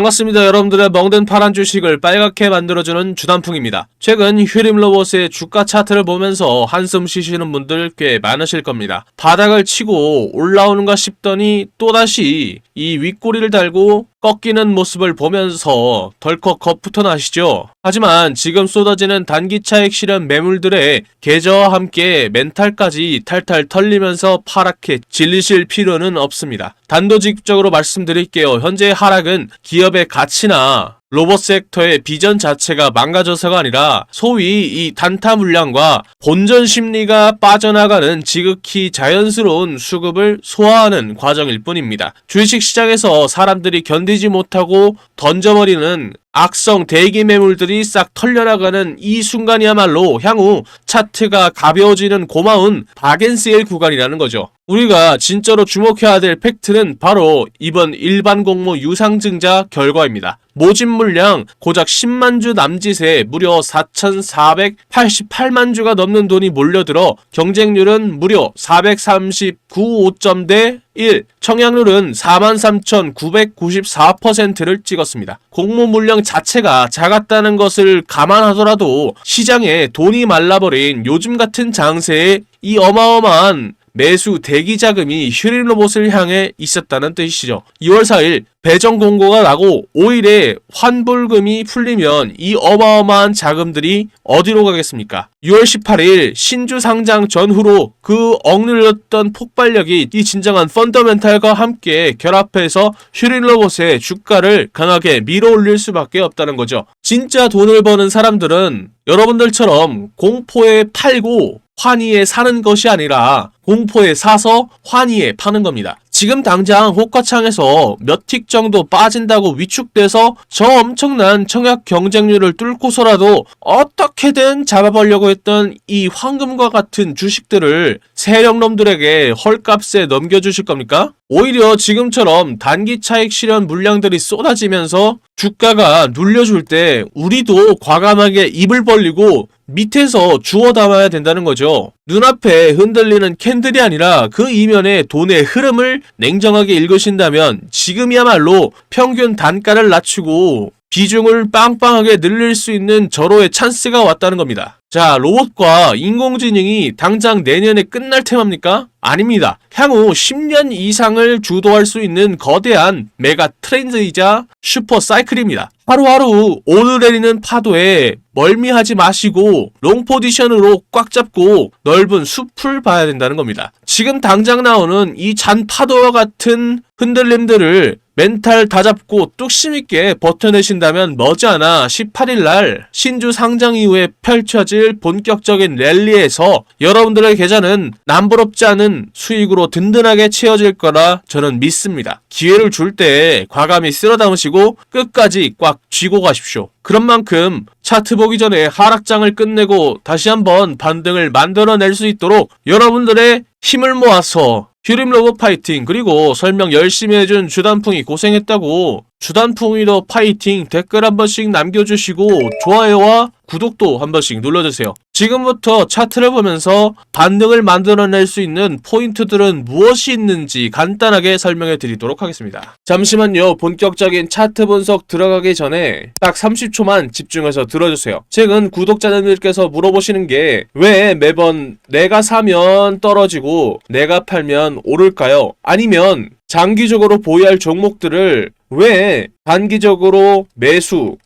반갑습니다. 여러분들의 멍든 파란 주식을 빨갛게 만들어주는 주단풍입니다. 최근 휴림로봇의 주가 차트를 보면서 한숨 쉬시는 분들 꽤 많으실 겁니다. 바닥을 치고 올라오는가 싶더니 또다시 이 윗꼬리를 달고 꺾이는 모습을 보면서 덜컥 겁부터 나시죠. 하지만 지금 쏟아지는 단기 차익 실현 매물들의 계저와 함께 멘탈까지 탈탈 털리면서 파랗게 질리실 필요는 없습니다. 단도직입적으로 말씀드릴게요. 현재 하락은 기업의 가치나 로봇 섹터의 비전 자체가 망가져서가 아니라 소위 이 단타 물량과 본전 심리가 빠져나가는 지극히 자연스러운 수급을 소화하는 과정일 뿐입니다. 주식 시장에서 사람들이 견디지 못하고 던져버리는 악성 대기 매물들이 싹 털려나가는 이 순간이야말로 향후 차트가 가벼워지는 고마운 바겐세일 구간이라는 거죠. 우리가 진짜로 주목해야 될 팩트는 바로 이번 일반 공모 유상증자 결과입니다. 모집 물량 고작 10만 주 남짓에 무려 4,488만 주가 넘는 돈이 몰려들어 경쟁률은 무려 439.5점 대 1, 청약률은 43,994%를 찍었습니다. 공모 물량 자체가 작았다는 것을 감안하더라도 시장에 돈이 말라버린 요즘 같은 장세에 이 어마어마한 매수 대기 자금이 휴림로봇을 향해 있었다는 뜻이죠. 2월 4일 배정 공고가 나고 5일에 환불금이 풀리면 이 어마어마한 자금들이 어디로 가겠습니까? 6월 18일 신주 상장 전후로 그 억눌렸던 폭발력이 이 진정한 펀더멘탈과 함께 결합해서 휴림로봇의 주가를 강하게 밀어올릴 수밖에 없다는 거죠. 진짜 돈을 버는 사람들은 여러분들처럼 공포에 팔고 환희에 사는 것이 아니라 공포에 사서 환희에 파는 겁니다. 지금 당장 호가창에서 몇 틱 정도 빠진다고 위축돼서 저 엄청난 청약 경쟁률을 뚫고서라도 어떻게든 잡아보려고 했던 이 황금과 같은 주식들을 세력놈들에게 헐값에 넘겨주실 겁니까? 오히려 지금처럼 단기 차익 실현 물량들이 쏟아지면서 주가가 눌려줄 때 우리도 과감하게 입을 벌리고 밑에서 주워 담아야 된다는 거죠. 눈앞에 흔들리는 캔들이 아니라 그 이면의 돈의 흐름을 냉정하게 읽으신다면 지금이야말로 평균 단가를 낮추고 비중을 빵빵하게 늘릴 수 있는 절호의 찬스가 왔다는 겁니다. 자, 로봇과 인공지능이 당장 내년에 끝날 테마입니까? 아닙니다. 향후 10년 이상을 주도할 수 있는 거대한 메가 트렌드이자 슈퍼 사이클입니다. 하루하루 오르내리는 파도에 멀미하지 마시고 롱 포지션으로 꽉 잡고 넓은 숲을 봐야 된다는 겁니다. 지금 당장 나오는 이 잔 파도와 같은 흔들림들을 멘탈 다잡고 뚝심있게 버텨내신다면 머지않아 18일날 신주 상장 이후에 펼쳐질 본격적인 랠리에서 여러분들의 계좌는 남부럽지 않은 수익으로 든든하게 채워질 거라 저는 믿습니다. 기회를 줄 때 과감히 쓸어 담으시고 끝까지 꽉 쥐고 가십시오. 그런 만큼 차트 보기 전에 하락장을 끝내고 다시 한번 반등을 만들어낼 수 있도록 여러분들의 힘을 모아서 휴림로봇 파이팅, 그리고 설명 열심히 해준 주단풍이 고생했다고 주단풍이도 파이팅 댓글 한 번씩 남겨주시고 좋아요와 구독도 한 번씩 눌러주세요. 지금부터 차트를 보면서 반등을 만들어낼 수 있는 포인트들은 무엇이 있는지 간단하게 설명해 드리도록 하겠습니다. 잠시만요. 본격적인 차트 분석 들어가기 전에 딱 30초만 집중해서 들어주세요. 최근 구독자님들께서 물어보시는 게 왜 매번 내가 사면 떨어지고 내가 팔면 오를까요? 아니면 장기적으로 보유할 종목들을 왜 단기적으로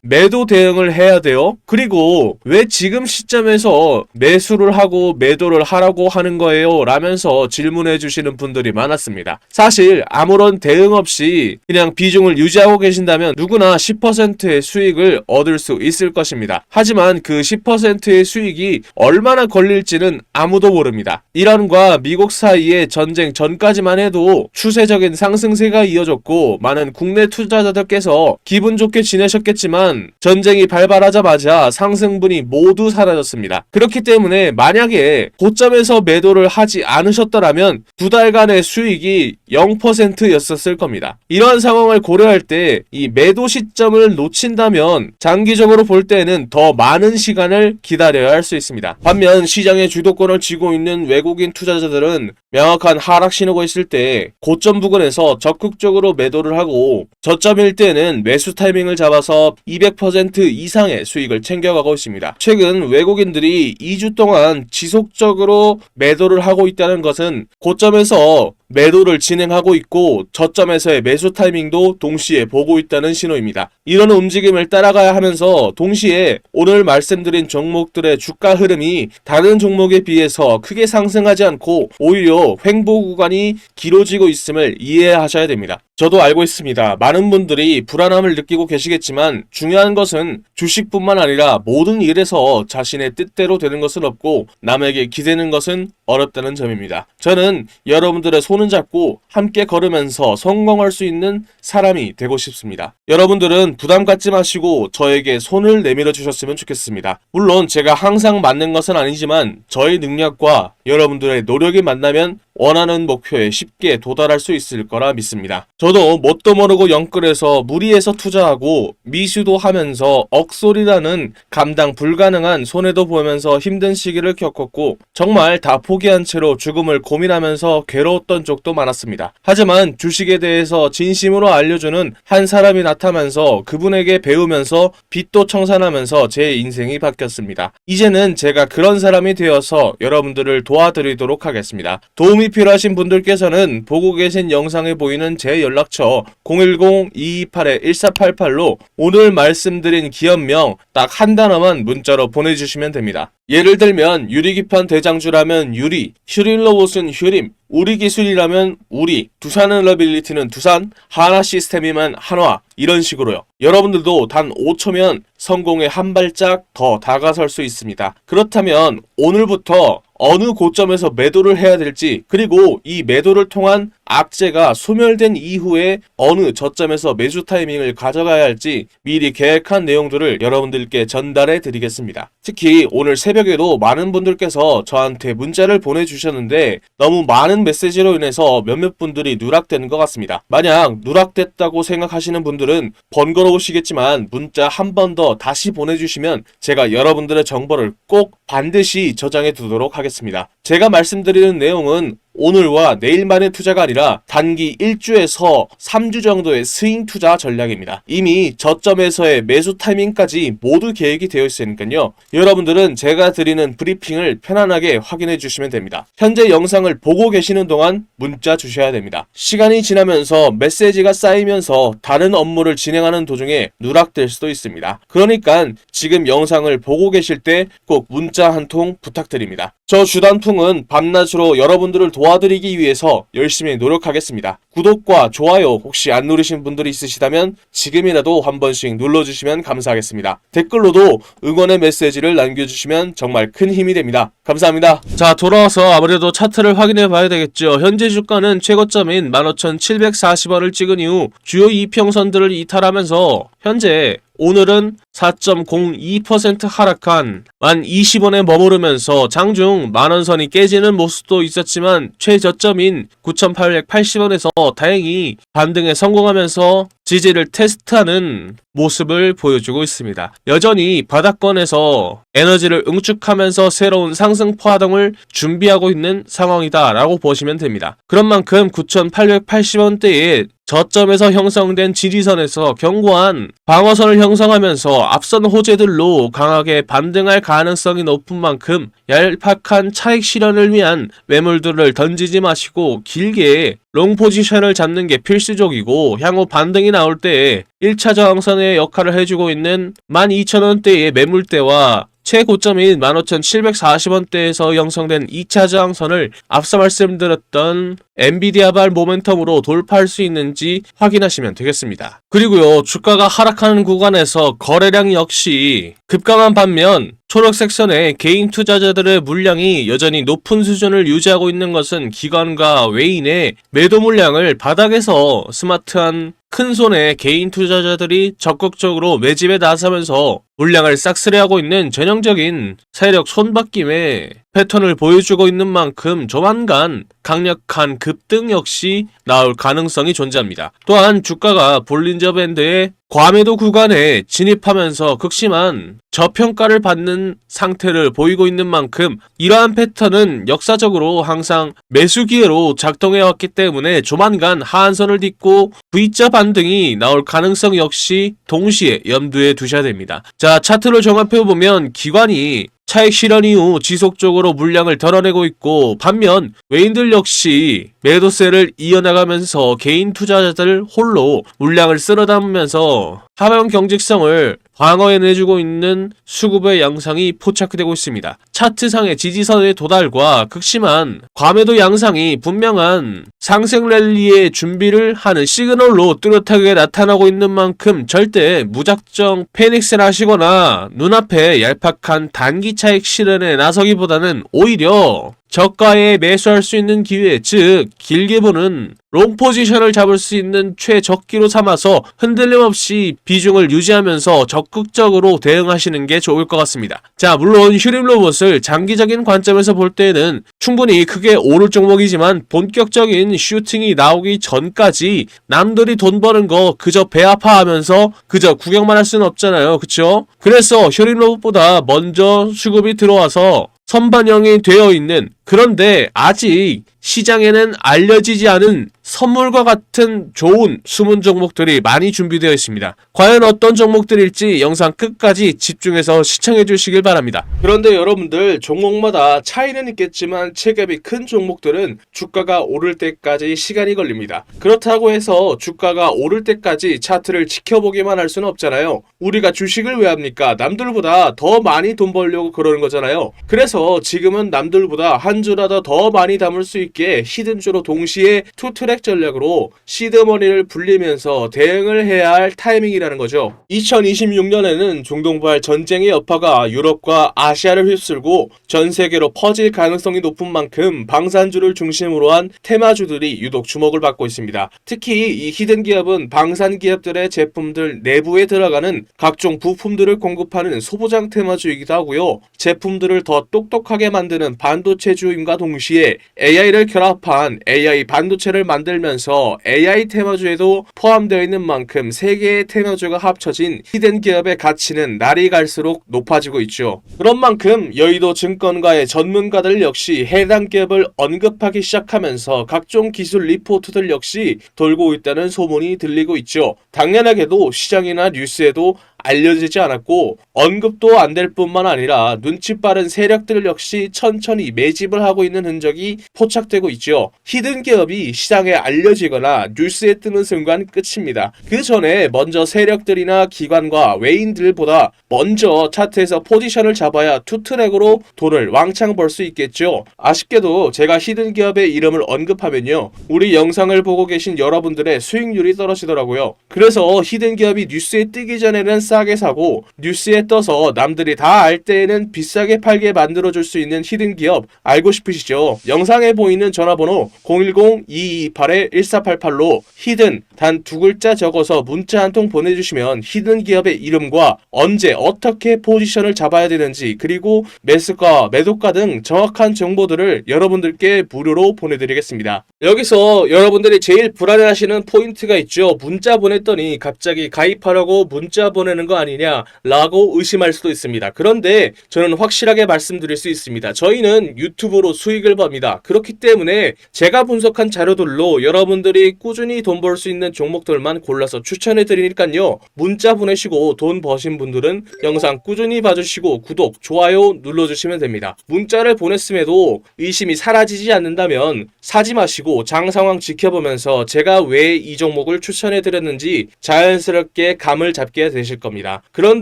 매도 대응을 해야 돼요? 그리고 왜 지금 시점에서 매수를 하고 매도를 하라고 하는 거예요? 라면서 질문해 주시는 분들이 많았습니다. 사실 아무런 대응 없이 그냥 비중을 유지하고 계신다면 누구나 10%의 수익을 얻을 수 있을 것입니다. 하지만 그 10%의 수익이 얼마나 걸릴지는 아무도 모릅니다. 이란과 미국 사이의 전쟁 전까지만 해도 추세적인 상승세가 이어졌고 많은 국내 투자자들께서 기분 좋게 지내셨겠지만 전쟁이 발발하자마자 상승분이 모두 사라졌습니다. 그렇기 때문에 만약에 고점에서 매도를 하지 않으셨더라면 두 달간의 수익이 0%였었을 겁니다. 이러한 상황을 고려할 때 이 매도 시점을 놓친다면 장기적으로 볼 때는 더 많은 시간을 기다려야 할 수 있습니다. 반면 시장의 주도권을 쥐고 있는 외국인 투자자들은 명확한 하락 신호가 있을 때 고점 부근에서 적극적으로 매도를 하고 저점일 때는 매수 타이밍을 잡아서 200% 이상의 수익을 챙겨가고 있습니다. 최근 외국인들이 2주 동안 지속적으로 매도를 하고 있다는 것은 고점에서 매도를 진행하고 있고 저점에서의 매수 타이밍도 동시에 보고 있다는 신호입니다. 이런 움직임을 따라가야 하면서 동시에 오늘 말씀드린 종목들의 주가 흐름이 다른 종목에 비해서 크게 상승하지 않고 오히려 횡보 구간이 길어지고 있음을 이해하셔야 됩니다. 저도 알고 있습니다. 많은 분들이 불안함을 느끼고 계시겠지만 중요한 것은 주식뿐만 아니라 모든 일에서 자신의 뜻대로 되는 것은 없고 남에게 기대는 것은 어렵다는 점입니다. 저는 여러분들의 손을 잡고 함께 걸으면서 성공할 수 있는 사람이 되고 싶습니다. 여러분들은 부담 갖지 마시고 저에게 손을 내밀어 주셨으면 좋겠습니다. 물론 제가 항상 맞는 것은 아니지만 저의 능력과 여러분들의 노력이 만나면 원하는 목표에 쉽게 도달할 수 있을 거라 믿습니다. 저도 뭣도 모르고 영끌해서 무리해서 투자하고 미수도 하면서 억소리라는 감당 불가능한 손해도 보면서 힘든 시기를 겪었고 정말 다 포기한 채로 죽음을 고민하면서 괴로웠던 적도 많았습니다. 하지만 주식에 대해서 진심으로 알려주는 한 사람이 나타나면서 그분에게 배우면서 빚도 청산하면서 제 인생이 바뀌었습니다. 이제는 제가 그런 사람이 되어서 여러분들을 도와드리도록 하겠습니다. 도움이 필요하신 분들께서는 보고 계신 영상에 보이는 제 연락처 010-228-1488로 오늘 말씀드린 기업명 딱 한 단어만 문자로 보내주시면 됩니다. 예를 들면 유리기판 대장주라면 유리, 휴릴로봇은 휴림, 우리기술이라면 우리, 두산을러빌리티는 두산, 하나시스템이면 한화 이런 식으로요. 여러분들도 단 5초면 성공에 한 발짝 더 다가설 수 있습니다. 그렇다면 오늘부터 어느 고점에서 매도를 해야 될지 그리고 이 매도를 통한 악재가 소멸된 이후에 어느 저점에서 매수 타이밍을 가져가야 할지 미리 계획한 내용들을 여러분들께 전달해 드리겠습니다. 특히 오늘 새벽에도 많은 분들께서 저한테 문자를 보내주셨는데 너무 많은 메시지로 인해서 몇몇 분들이 누락되는 것 같습니다. 만약 누락됐다고 생각하시는 분들은 번거로우시겠지만 문자 한 번 더 다시 보내주시면 제가 여러분들의 정보를 꼭 반드시 저장해 두도록 하겠습니다. 제가 말씀드리는 내용은 오늘과 내일만의 투자가 아니라 단기 1주에서 3주 정도의 스윙 투자 전략입니다. 이미 저점에서의 매수 타이밍까지 모두 계획이 되어 있으니까요. 여러분들은 제가 드리는 브리핑을 편안하게 확인해 주시면 됩니다. 현재 영상을 보고 계시는 동안 문자 주셔야 됩니다. 시간이 지나면서 메시지가 쌓이면서 다른 업무를 진행하는 도중에 누락될 수도 있습니다. 그러니까 지금 영상을 보고 계실 때 꼭 문자 한 통 부탁드립니다. 저 주단풍은 밤낮으로 여러분들을 도와드리기 위해서 열심히 노력하겠습니다. 구독과 좋아요 혹시 안 누르신 분들이 있으시다면 지금이라도 한 번씩 눌러주시면 감사하겠습니다. 댓글로도 응원의 메시지를 남겨주시면 정말 큰 힘이 됩니다. 감사합니다. 자, 돌아와서 아무래도 차트를 확인해 봐야 되겠죠. 현재 주가는 최고점인 15,740원을 찍은 이후 주요 이평선들을 이탈하면서 현재 오늘은 4.02% 하락한 1020원에 머무르면서 장중 만원선이 깨지는 모습도 있었지만 최저점인 9,880원에서 다행히 반등에 성공하면서 지지를 테스트하는 모습을 보여주고 있습니다. 여전히 바닥권에서 에너지를 응축하면서 새로운 상승 파동을 준비하고 있는 상황이다 라고 보시면 됩니다. 그런 만큼 9,880원대에 저점에서 형성된 지지선에서 견고한 방어선을 형성하면서 앞선 호재들로 강하게 반등할 가능성이 높은 만큼 얄팍한 차익 실현을 위한 매물들을 던지지 마시고 길게 롱 포지션을 잡는 게 필수적이고 향후 반등이 나올 때 1차 저항선의 역할을 해주고 있는 12,000원대의 매물대와 최고점인 15,740원대에서 형성된 2차 저항선을 앞서 말씀드렸던 엔비디아발 모멘텀으로 돌파할 수 있는지 확인하시면 되겠습니다. 그리고요, 주가가 하락하는 구간에서 거래량 역시 급감한 반면 초록 섹션의 개인 투자자들의 물량이 여전히 높은 수준을 유지하고 있는 것은 기관과 외인의 매도 물량을 바닥에서 스마트한 큰손의 개인 투자자들이 적극적으로 매집에 나서면서 물량을 싹쓸이하고 있는 전형적인 세력 손바뀜의 패턴을 보여주고 있는 만큼 조만간 강력한 급등 역시 나올 가능성이 존재합니다. 또한 주가가 볼린저 밴드의 과매도 구간에 진입하면서 극심한 저평가를 받는 상태를 보이고 있는 만큼 이러한 패턴은 역사적으로 항상 매수 기회로 작동해왔기 때문에 조만간 하한선을 딛고 V자 반등이 나올 가능성 역시 동시에 염두에 두셔야 됩니다. 자, 차트를 종합해보면 기관이 차익 실현 이후 지속적으로 물량을 덜어내고 있고, 반면 외인들 역시 매도세를 이어나가면서 개인 투자자들 홀로 물량을 쓸어 담으면서 하방 경직성을 방어해내주고 있는 수급의 양상이 포착되고 있습니다. 차트상의 지지선의 도달과 극심한 과매도 양상이 분명한 상승 랠리의 준비를 하는 시그널로 뚜렷하게 나타나고 있는 만큼 절대 무작정 패닉을 하시거나 눈앞에 얄팍한 단기 차익 실현에 나서기보다는 오히려 저가에 매수할 수 있는 기회, 즉 길게 보는 롱 포지션을 잡을 수 있는 최적기로 삼아서 흔들림 없이 비중을 유지하면서 적극적으로 대응하시는 게 좋을 것 같습니다. 자, 물론 휴림로봇을 장기적인 관점에서 볼 때는 충분히 크게 오를 종목이지만 본격적인 슈팅이 나오기 전까지 남들이 돈 버는 거 그저 배 아파하면서 그저 구경만 할 수는 없잖아요. 그쵸? 그래서 휴림로봇보다 먼저 수급이 들어와서 선반영이 되어 있는, 그런데 아직 시장에는 알려지지 않은 선물과 같은 좋은 숨은 종목들이 많이 준비되어 있습니다. 과연 어떤 종목들일지 영상 끝까지 집중해서 시청해 주시길 바랍니다. 그런데 여러분들, 종목마다 차이는 있겠지만 체급이 큰 종목들은 주가가 오를 때까지 시간이 걸립니다. 그렇다고 해서 주가가 오를 때까지 차트를 지켜보기만 할 수는 없잖아요. 우리가 주식을 왜 합니까? 남들보다 더 많이 돈 벌려고 그러는 거잖아요. 그래서 지금은 남들보다 한 주라도 더 많이 담을 수 있게 히든주로 동시에 투트랙 전략으로 시드머니를 불리면서 대응을 해야 할 타이밍이라는 거죠. 2026년에는 중동발 전쟁의 여파가 유럽과 아시아를 휩쓸고 전 세계로 퍼질 가능성이 높은 만큼 방산주를 중심으로 한 테마주들이 유독 주목을 받고 있습니다. 특히 이 히든 기업은 방산 기업들의 제품들 내부에 들어가는 각종 부품들을 공급하는 소부장 테마주이기도 하고요. 제품들을 더 똑똑하게 만드는 반도체주임과 동시에 AI를 결합한 AI 반도체를 만들면서 AI 테마주에도 포함되어 있는 만큼 세 개의 테마주가 합쳐진 히든 기업의 가치는 날이 갈수록 높아지고 있죠. 그런 만큼 여의도 증권가의 전문가들 역시 해당 기업을 언급하기 시작하면서 각종 기술 리포트들 역시 돌고 있다는 소문이 들리고 있죠. 당연하게도 시장이나 뉴스에도 알려지지 않았고 언급도 안 될 뿐만 아니라 눈치 빠른 세력들 역시 천천히 매집을 하고 있는 흔적이 포착되고 있죠. 히든 기업이 시장에 알려지거나 뉴스에 뜨는 순간 끝입니다. 그 전에 먼저 세력들이나 기관과 외인들보다 먼저 차트에서 포지션을 잡아야 투트랙으로 돈을 왕창 벌 수 있겠죠. 아쉽게도 제가 히든 기업의 이름을 언급하면요, 우리 영상을 보고 계신 여러분들의 수익률이 떨어지더라고요. 그래서 히든 기업이 뉴스에 뜨기 전에는 싸게 사고 뉴스에 떠서 남들이 다 알 때에는 비싸게 팔게 만들어줄 수 있는 히든 기업 알고 싶으시죠? 영상에 보이는 전화번호 010-2228-1488로 히든 단 두 글자 적어서 문자 한 통 보내주시면 히든 기업의 이름과 언제 어떻게 포지션을 잡아야 되는지, 그리고 매수가, 매도가 등 정확한 정보들을 여러분들께 무료로 보내드리겠습니다. 여기서 여러분들이 제일 불안해하시는 포인트가 있죠. 문자 보냈더니 갑자기 가입하라고 문자 보내는 거 아니냐 라고 의심할 수도 있습니다. 그런데 저는 확실하게 말씀드릴 수 있습니다. 저희는 유튜브로 수익을 법니다. 그렇기 때문에 제가 분석한 자료들로 여러분들이 꾸준히 돈 벌 수 있는 종목들만 골라서 추천해 드리니까요, 문자 보내시고 돈 버신 분들은 영상 꾸준히 봐주시고 구독, 좋아요 눌러주시면 됩니다. 문자를 보냈음에도 의심이 사라지지 않는다면 사지 마시고 장 상황 지켜보면서 제가 왜 이 종목을 추천해 드렸는지 자연스럽게 감을 잡게 되실 겁니다. 그런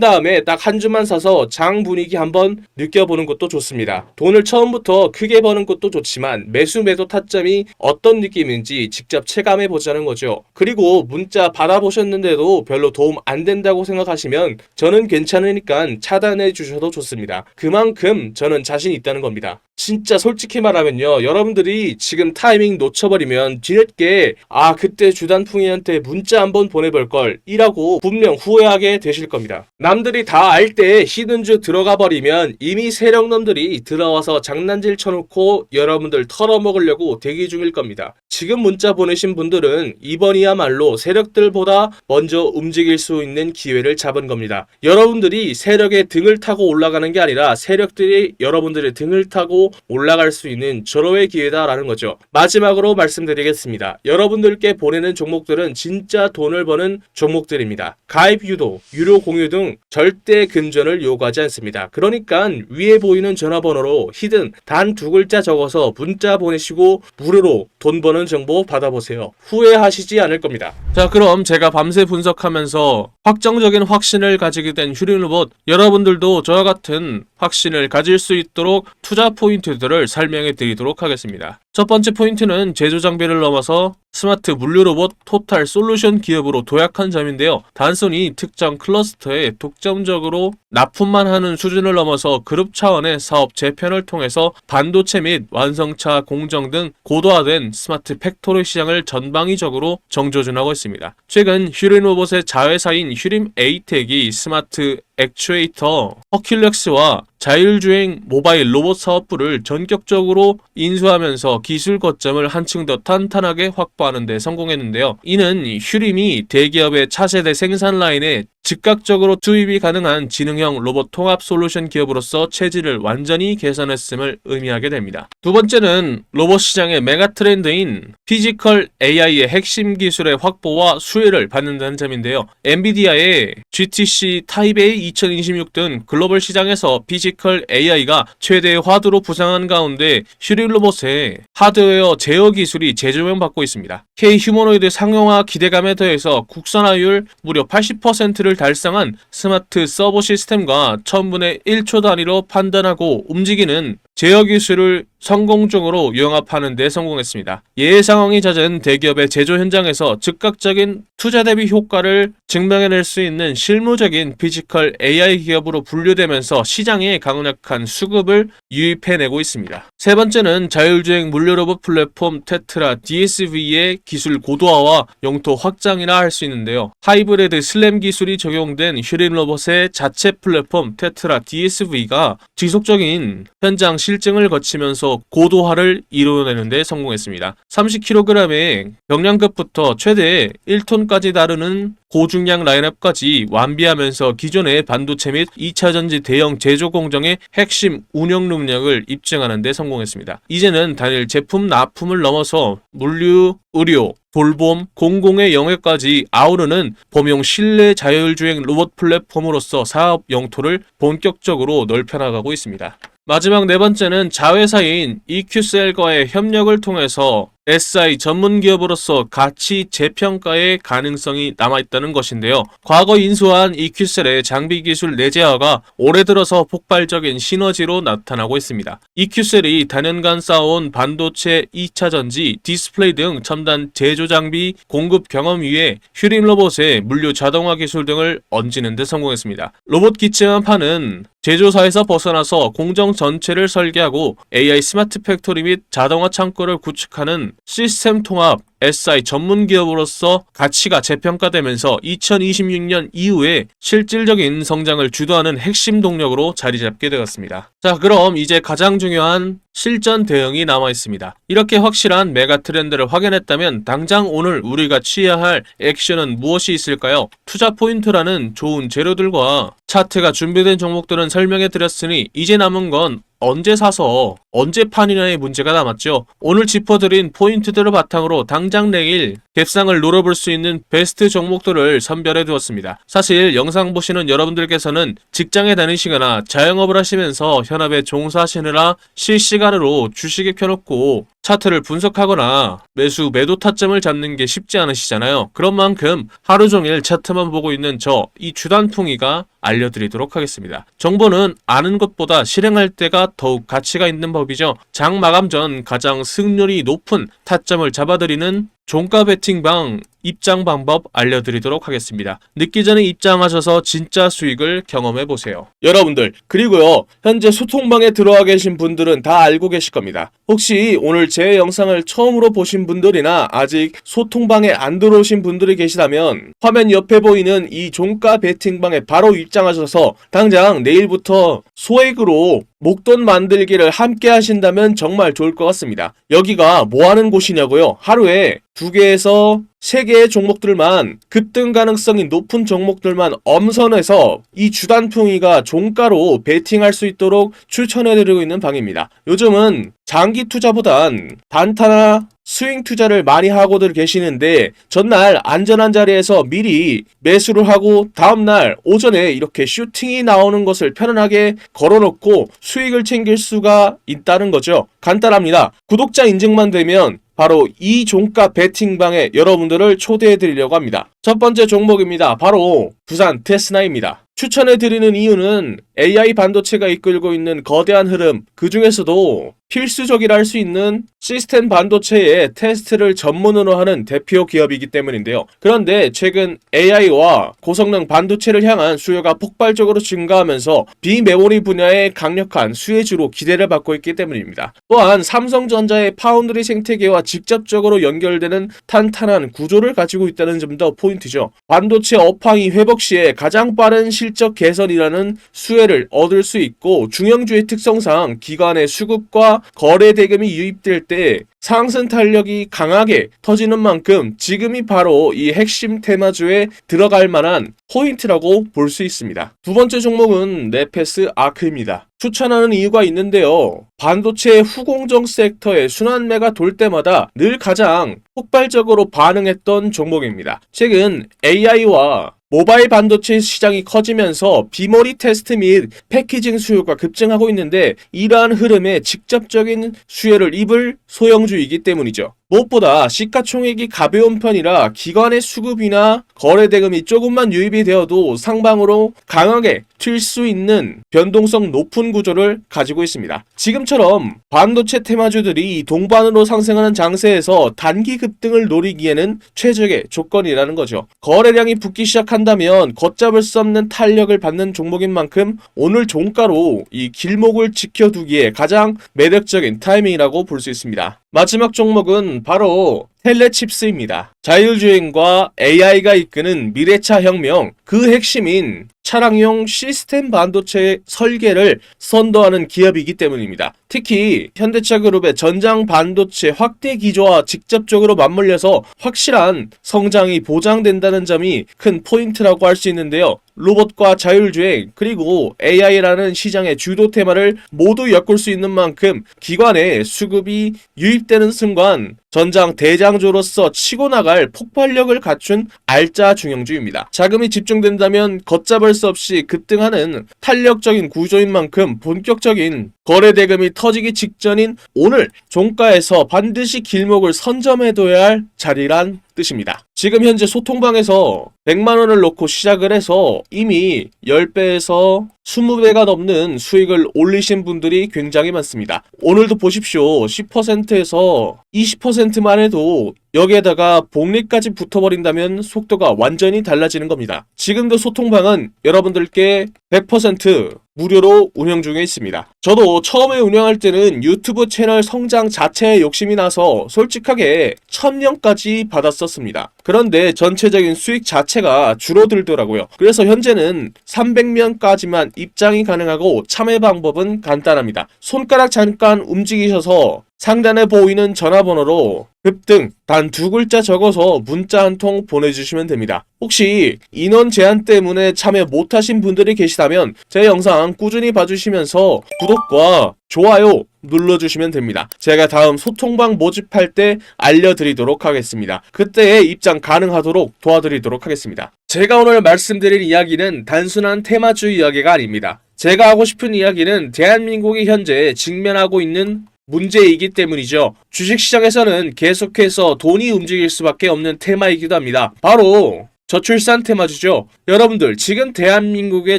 다음에 딱 한 주만 사서 장 분위기 한번 느껴보는 것도 좋습니다. 돈을 처음부터 크게 버는 것도 좋지만 매수 매도 타점이 어떤 느낌인지 직접 체감해 보자는 거죠. 그리고 문자 받아보셨는데도 별로 도움 안 된다고 생각하시면 저는 괜찮으니까 차단해 주셔도 좋습니다. 그만큼 저는 자신 있다는 겁니다. 진짜 솔직히 말하면요, 여러분들이 지금 타이밍 놓쳐버리면 뒤늦게 그때 주단풍이한테 문자 한번 보내볼걸 이라고 분명 후회하게 되실 겁니다. 남들이 다 알 때 히든즈 들어가 버리면 이미 세력놈들이 들어와서 장난질 쳐놓고 여러분들 털어먹으려고 대기 중일 겁니다. 지금 문자 보내신 분들은 이번이야말로 세력들보다 먼저 움직일 수 있는 기회를 잡은 겁니다. 여러분들이 세력의 등을 타고 올라가는 게 아니라 세력들이 여러분들의 등을 타고 올라갈 수 있는 절호의 기회다라는 거죠. 마지막으로 말씀드리겠습니다. 여러분들께 보내는 종목들은 진짜 돈을 버는 종목들입니다. 가입 유도, 유료 공유 등 절대 금전을 요구하지 않습니다. 그러니까 위에 보이는 전화번호로 히든 단 2글자 적어서 문자 보내시고 무료로 돈 버는 정보 받아보세요. 후회하시지 않을 겁니다. 자, 그럼 제가 밤새 분석하면서 확정적인 확신을 가지게 된 휴린로봇, 여러분들도 저와 같은 확신을 가질 수 있도록 투자 포인트들을 설명해 드리도록 하겠습니다. 첫 번째 포인트는 제조 장비를 넘어서 스마트 물류 로봇 토탈 솔루션 기업으로 도약한 점인데요. 단순히 특정 클러스터에 독점적으로 납품만 하는 수준을 넘어서 그룹 차원의 사업 재편을 통해서 반도체 및 완성차 공정 등 고도화된 스마트 팩토리 시장을 전방위적으로 정조준하고 있습니다. 최근 휴린로봇의 자회사인 휴림 에이텍이 스마트 액추에이터 허큘렉스와 자율주행 모바일 로봇 사업부를 전격적으로 인수하면서 기술 거점을 한층 더 탄탄하게 확보하는 데 성공했는데요. 이는 휴림이 대기업의 차세대 생산 라인에 즉각적으로 투입이 가능한 지능형 로봇 통합 솔루션 기업으로서 체질을 완전히 개선했음을 의미하게 됩니다. 두 번째는 로봇 시장의 메가 트렌드인 피지컬 AI의 핵심 기술의 확보와 수혜를 받는다는 점인데요. 엔비디아의 GTC 타입 A 2026 등 글로벌 시장에서 피지컬 AI가 최대의 화두로 부상한 가운데 휴린 로봇의 하드웨어 제어 기술이 재조명받고 있습니다. K 휴머노이드 상용화 기대감에 더해서 국산화율 무려 80%를 달성한 스마트 서버 시스템과 1000분의 1초 단위로 판단하고 움직이는 제어 기술을 성공적으로 융합하는 데 성공했습니다. 예외 상황이 잦은 대기업의 제조 현장에서 즉각적인 투자 대비 효과를 증명해낼 수 있는 실무적인 피지컬 AI 기업으로 분류되면서 시장에 강력한 수급을 유입해내고 있습니다. 세 번째는 자율주행 물류 로봇 플랫폼 테트라 DSV의 기술 고도화와 영토 확장이라 할 수 있는데요. 하이브리드 슬램 기술이 적용된 휴린 로봇의 자체 플랫폼 테트라 DSV가 지속적인 현장 실증을 거치면서 고도화를 이루어내는 데 성공했습니다. 30kg의 경량급부터 최대 1톤까지 다루는 고중량 라인업까지 완비하면서 기존의 반도체 및 2차전지 대형 제조 공정의 핵심 운영 능력을 입증하는 데 성공했습니다. 이제는 단일 제품 납품을 넘어서 물류, 의료, 돌봄, 공공의 영역까지 아우르는 범용 실내 자율주행 로봇 플랫폼으로서 사업 영토를 본격적으로 넓혀나가고 있습니다. 마지막 네 번째는 자회사인 EQCell과의 협력을 통해서 SI 전문 기업으로서 가치 재평가의 가능성이 남아있다는 것인데요. 과거 인수한 EQCell의 장비 기술 내재화가 올해 들어서 폭발적인 시너지로 나타나고 있습니다. EQCell이 다년간 쌓아온 반도체 2차전지, 디스플레이 등 첨단 제조 장비 공급 경험 위에 휴린 로봇의 물류 자동화 기술 등을 얹는 데 성공했습니다. 로봇 기체만 파는 제조사에서 벗어나서 공정 전체를 설계하고 AI 스마트 팩토리 및 자동화 창고를 구축하는 시스템 통합 SI 전문 기업으로서 가치가 재평가되면서 2026년 이후에 실질적인 성장을 주도하는 핵심 동력으로 자리 잡게 되었습니다. 자, 그럼 이제 가장 중요한 실전 대응이 남아 있습니다. 이렇게 확실한 메가 트렌드를 확인했다면 당장 오늘 우리가 취해야 할 액션은 무엇이 있을까요? 투자 포인트라는 좋은 재료들과 차트가 준비된 종목들은 설명해 드렸으니 이제 남은 건 언제 사서 언제 파느냐의 문제가 남았죠. 오늘 짚어드린 포인트들을 바탕으로 당장 내일 갭상을 노려볼 수 있는 베스트 종목들을 선별해 두었습니다. 사실 영상 보시는 여러분들께서는 직장에 다니시거나 자영업을 하시면서 현업에 종사하시느라 실시간으로 주식에 켜놓고 차트를 분석하거나 매수 매도 타점을 잡는 게 쉽지 않으시잖아요. 그런 만큼 하루 종일 차트만 보고 있는 이 주단풍이가 알려드리도록 하겠습니다. 정보는 아는 것보다 실행할 때가 더욱 가치가 있는 법이죠. 장 마감 전 가장 승률이 높은 타점을 잡아드리는 종가 베팅방 입장 방법 알려드리도록 하겠습니다. 늦기 전에 입장하셔서 진짜 수익을 경험해보세요. 여러분들, 그리고요, 현재 소통방에 들어와 계신 분들은 다 알고 계실 겁니다. 혹시 오늘 제 영상을 처음으로 보신 분들이나 아직 소통방에 안 들어오신 분들이 계시다면 화면 옆에 보이는 이 종가 베팅방에 바로 입장하셔서 당장 내일부터 소액으로 목돈 만들기를 함께 하신다면 정말 좋을 것 같습니다. 여기가 뭐 하는 곳이냐고요? 하루에 2개에서 3개의 종목들만, 급등 가능성이 높은 종목들만 엄선해서 이 주단풍이가 종가로 베팅할 수 있도록 추천해드리고 있는 방입니다. 요즘은 장기 투자보단 단타나 스윙 투자를 많이 하고들 계시는데 전날 안전한 자리에서 미리 매수를 하고 다음날 오전에 이렇게 슈팅이 나오는 것을 편안하게 걸어놓고 수익을 챙길 수가 있다는 거죠. 간단합니다. 구독자 인증만 되면 바로 이 종가 베팅방에 여러분들을 초대해 드리려고 합니다. 첫 번째 종목입니다. 바로 두산 테스나입니다. 추천해드리는 이유는 AI 반도체가 이끌고 있는 거대한 흐름, 그 중에서도 필수적이라 할 수 있는 시스템 반도체의 테스트를 전문으로 하는 대표 기업이기 때문인데요. 그런데 최근 AI와 고성능 반도체를 향한 수요가 폭발적으로 증가하면서 비메모리 분야의 강력한 수혜주로 기대를 받고 있기 때문입니다. 또한 삼성전자의 파운드리 생태계와 직접적으로 연결되는 탄탄한 구조를 가지고 있다는 점도 포인트죠. 반도체 업황이 회복 시에 가장 빠른 실적 개선이라는 수혜를 얻을 수 있고, 중형주의 특성상 기관의 수급과 거래 대금이 유입될 때 상승 탄력이 강하게 터지는 만큼 지금이 바로 이 핵심 테마주에 들어갈 만한 포인트라고 볼 수 있습니다. 두 번째 종목은 네페스 아크입니다. 추천하는 이유가 있는데요. 반도체 후공정 섹터의 순환매가 돌 때마다 늘 가장 폭발적으로 반응했던 종목입니다. 최근 AI와 모바일 반도체 시장이 커지면서 비머리 테스트 및 패키징 수요가 급증하고 있는데 이러한 흐름에 직접적인 수혜를 입을 소형주이기 때문이죠. 무엇보다 시가총액이 가벼운 편이라 기관의 수급이나 거래 대금이 조금만 유입이 되어도 상방으로 강하게 튈 수 있는 변동성 높은 구조를 가지고 있습니다. 지금처럼 반도체 테마주들이 동반으로 상승하는 장세에서 단기 급등을 노리기에는 최적의 조건이라는 거죠. 거래량이 붙기 시작한다면 걷잡을 수 없는 탄력을 받는 종목인 만큼 오늘 종가로 이 길목을 지켜두기에 가장 매력적인 타이밍이라고 볼 수 있습니다. 마지막 종목은 바로 텔레칩스입니다. 자율주행과 AI가 이끄는 미래차 혁명, 그 핵심인 차량용 시스템 반도체 설계를 선도하는 기업이기 때문입니다. 특히 현대차 그룹의 전장 반도체 확대 기조와 직접적으로 맞물려서 확실한 성장이 보장된다는 점이 큰 포인트라고 할 수 있는데요. 로봇과 자율주행 그리고 AI라는 시장의 주도 테마를 모두 엮을 수 있는 만큼 기관의 수급이 유입되는 순간 전장 대장주로서 치고 나갈 폭발력을 갖춘 알짜 중형주입니다. 자금이 집중된다면 걷잡을 수 없이 급등하는 탄력적인 구조인 만큼 본격적인 거래 대금이 터지기 직전인 오늘 종가에서 반드시 길목을 선점해둬야 할 자리란 뜻입니다. 지금 현재 소통방에서 100만원을 놓고 시작을 해서 이미 10배에서 20배가 넘는 수익을 올리신 분들이 굉장히 많습니다. 오늘도 보십시오. 10%에서 20%만 해도 여기에다가 복리까지 붙어버린다면 속도가 완전히 달라지는 겁니다. 지금도 소통방은 여러분들께 100% 무료로 운영 중에 있습니다. 저도 처음에 운영할 때는 유튜브 채널 성장 자체에 욕심이 나서 솔직하게 1000명까지 받았었습니다. 그런데 전체적인 수익 자체가 줄어들더라고요. 그래서 현재는 300명까지만 입장이 가능하고 참여 방법은 간단합니다. 손가락 잠깐 움직이셔서 상단에 보이는 전화번호로 급등 단 2글자 적어서 문자 한 통 보내주시면 됩니다. 혹시 인원 제한 때문에 참여 못하신 분들이 계시다면 제 영상 꾸준히 봐주시면서 구독과 좋아요 눌러주시면 됩니다. 제가 다음 소통방 모집할 때 알려드리도록 하겠습니다. 그때에 입장 가능하도록 도와드리도록 하겠습니다. 제가 오늘 말씀드릴 이야기는 단순한 테마주 이야기가 아닙니다. 제가 하고 싶은 이야기는 대한민국이 현재 직면하고 있는 문제이기 때문이죠. 주식시장에서는 계속해서 돈이 움직일 수밖에 없는 테마이기도 합니다. 바로 저출산 테마주죠. 여러분들 지금 대한민국의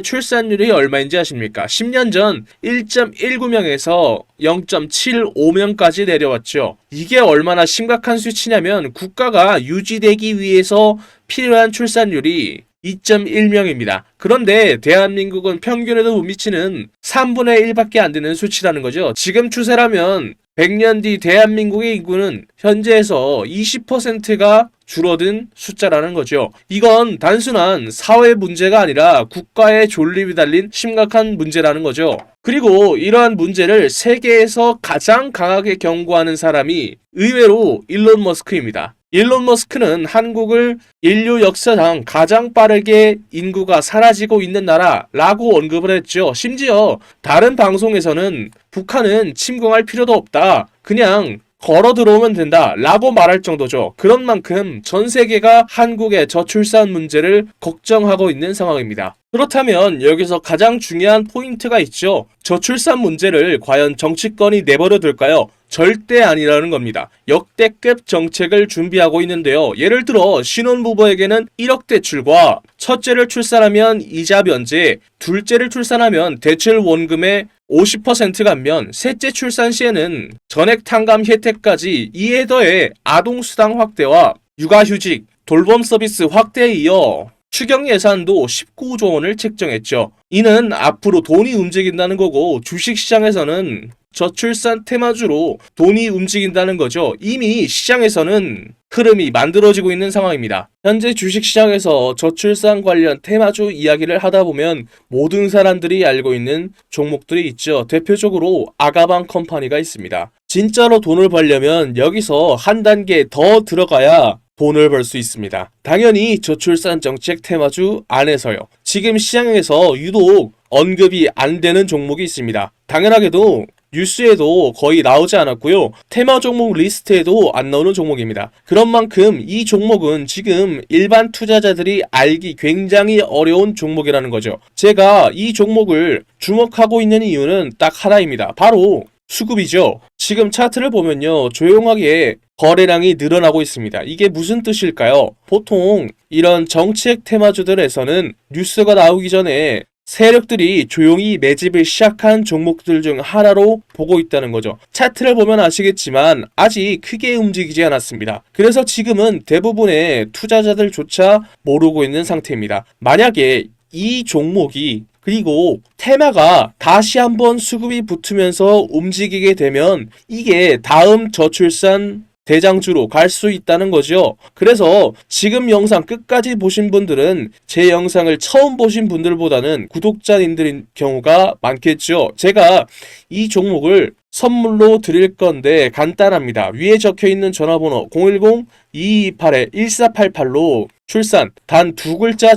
출산율이 얼마인지 아십니까? 10년 전 1.19명에서 0.75명까지 내려왔죠. 이게 얼마나 심각한 수치냐면 국가가 유지되기 위해서 필요한 출산율이 2.1명입니다. 그런데 대한민국은 평균에도 못 미치는 3분의 1밖에 안 되는 수치라는 거죠. 지금 추세라면 100년 뒤 대한민국의 인구는 현재에서 20%가 줄어든 숫자라는 거죠. 이건 단순한 사회 문제가 아니라 국가의 존립이 달린 심각한 문제라는 거죠. 그리고 이러한 문제를 세계에서 가장 강하게 경고하는 사람이 의외로 일론 머스크입니다. 일론 머스크는 한국을 인류 역사상 가장 빠르게 인구가 사라지고 있는 나라라고 언급을 했죠. 심지어 다른 방송에서는 북한은 침공할 필요도 없다. 그냥 걸어 들어오면 된다 라고 말할 정도죠. 그런 만큼 전 세계가 한국의 저출산 문제를 걱정하고 있는 상황입니다. 그렇다면 여기서 가장 중요한 포인트가 있죠. 저출산 문제를 과연 정치권이 내버려 둘까요? 절대 아니라는 겁니다. 역대급 정책을 준비하고 있는데요. 예를 들어 신혼부부에게는 1억 대출과 첫째를 출산하면 이자 면제, 둘째를 출산하면 대출 원금의 50% 감면, 셋째 출산 시에는 전액 탕감 혜택까지, 이에 더해 아동수당 확대와 육아휴직, 돌봄 서비스 확대에 이어 추경 예산도 19조 원을 책정했죠. 이는 앞으로 돈이 움직인다는 거고 주식시장에서는 저출산 테마주로 돈이 움직인다는 거죠. 이미 시장에서는 흐름이 만들어지고 있는 상황입니다. 현재 주식시장에서 저출산 관련 테마주 이야기를 하다 보면 모든 사람들이 알고 있는 종목들이 있죠. 대표적으로 아가방 컴퍼니가 있습니다. 진짜로 돈을 벌려면 여기서 한 단계 더 들어가야 돈을 벌 수 있습니다. 당연히 저출산 정책 테마주 안에서요. 지금 시장에서 유독 언급이 안 되는 종목이 있습니다. 당연하게도 뉴스에도 거의 나오지 않았고요. 테마 종목 리스트에도 안 나오는 종목입니다. 그런 만큼 이 종목은 지금 일반 투자자들이 알기 굉장히 어려운 종목이라는 거죠. 제가 이 종목을 주목하고 있는 이유는 딱 하나입니다. 바로 수급이죠. 지금 차트를 보면요. 조용하게 거래량이 늘어나고 있습니다. 이게 무슨 뜻일까요? 보통 이런 정책 테마주들에서는 뉴스가 나오기 전에 세력들이 조용히 매집을 시작한 종목들 중 하나로 보고 있다는 거죠. 차트를 보면 아시겠지만 아직 크게 움직이지 않았습니다. 그래서 지금은 대부분의 투자자들조차 모르고 있는 상태입니다. 만약에 이 종목이 그리고 테마가 다시 한번 수급이 붙으면서 움직이게 되면 이게 다음 저출산 대장주로 갈 수 있다는 거죠. 그래서 지금 영상 끝까지 보신 분들은 제 영상을 처음 보신 분들보다는 구독자님들인 경우가 많겠죠. 제가 이 종목을 선물로 드릴 건데 간단합니다. 위에 적혀있는 전화번호 010-2228-1488로 출산 단 2글자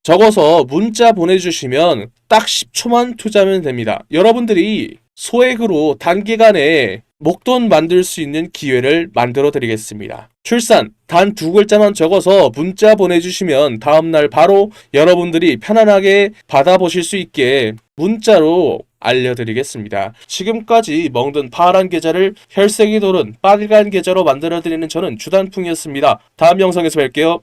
적어서 문자 보내주시면 딱 10초만 투자하면 됩니다. 여러분들이 소액으로 단기간에 목돈 만들 수 있는 기회를 만들어 드리겠습니다. 출산 단 2글자만 적어서 문자 보내주시면 다음날 바로 여러분들이 편안하게 받아보실 수 있게 문자로 알려드리겠습니다. 지금까지 먹는 파란 계좌를 혈색이 도는 빨간 계좌로 만들어드리는 저는 주단풍이었습니다. 다음 영상에서 뵐게요.